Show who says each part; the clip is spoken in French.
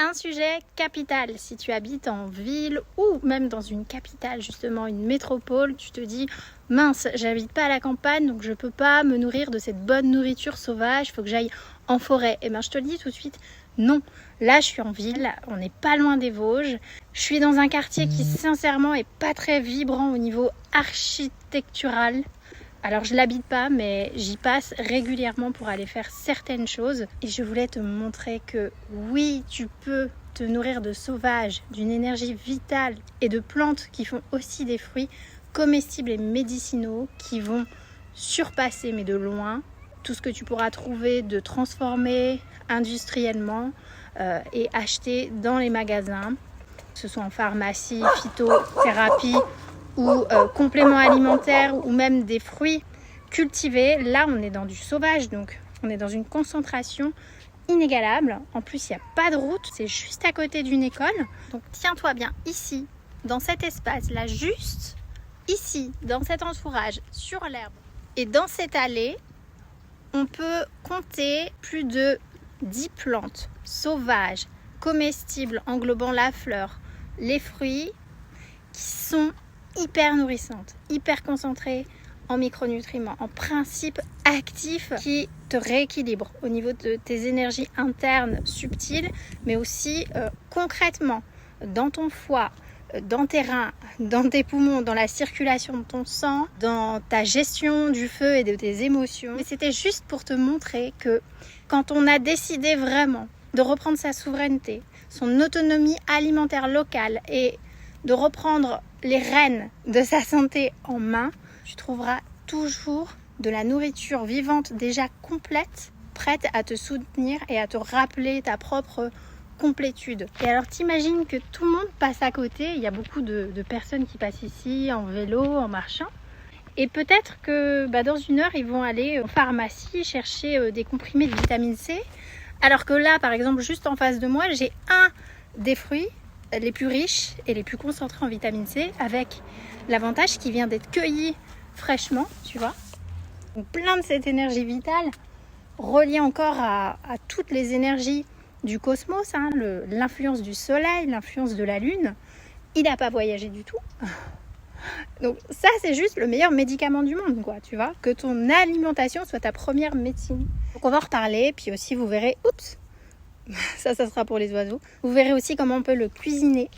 Speaker 1: Un sujet capital, si tu habites en ville ou même dans une capitale, justement une métropole, tu te dis mince, j'habite pas à la campagne donc je peux pas me nourrir de cette bonne nourriture sauvage, il faut que j'aille en forêt. Et bien je te le dis tout de suite, non, là je suis en ville, on n'est pas loin des Vosges, je suis dans un quartier qui sincèrement est pas très vibrant au niveau architectural. Alors je l'habite pas mais j'y passe régulièrement pour aller faire certaines choses et je voulais te montrer que oui, tu peux te nourrir de sauvages, d'une énergie vitale et de plantes qui font aussi des fruits comestibles et médicinaux qui vont surpasser mais de loin tout ce que tu pourras trouver de transformé industriellement et acheter dans les magasins, que ce soit en pharmacie, phytothérapie ou compléments alimentaires ou même des fruits cultivés. Là on est dans du sauvage, donc on est dans une concentration inégalable. En plus il n'y a pas de route, c'est juste à côté d'une école, donc tiens-toi bien ici dans cet espace là, juste ici dans cet entourage sur l'herbe et dans cette allée on peut compter plus de 10 plantes sauvages comestibles englobant la fleur, les fruits, qui sont hyper nourrissante, hyper concentrée en micronutriments, en principes actifs qui te rééquilibrent au niveau de tes énergies internes subtiles, mais aussi concrètement dans ton foie, dans tes reins, dans tes poumons, dans la circulation de ton sang, dans ta gestion du feu et de tes émotions. Mais c'était juste pour te montrer que quand on a décidé vraiment de reprendre sa souveraineté, son autonomie alimentaire locale et de reprendre les rênes de sa santé en main, tu trouveras toujours de la nourriture vivante déjà complète, prête à te soutenir et à te rappeler ta propre complétude. Et alors t'imagines que tout le monde passe à côté, il y a beaucoup de personnes qui passent ici en vélo, en marchant, et peut-être que dans une heure ils vont aller en pharmacie chercher des comprimés de vitamine C, alors que là par exemple juste en face de moi j'ai un des fruits les plus riches et les plus concentrés en vitamine C, avec l'avantage qui vient d'être cueilli fraîchement, tu vois. Donc plein de cette énergie vitale, reliée encore à toutes les énergies du cosmos, hein, l'influence du soleil, l'influence de la lune. Il n'a pas voyagé du tout. Donc ça c'est juste le meilleur médicament du monde, quoi, tu vois. Que ton alimentation soit ta première médecine. Donc on va en reparler, puis aussi vous verrez, ça sera pour les oiseaux. Vous verrez aussi comment on peut le cuisiner.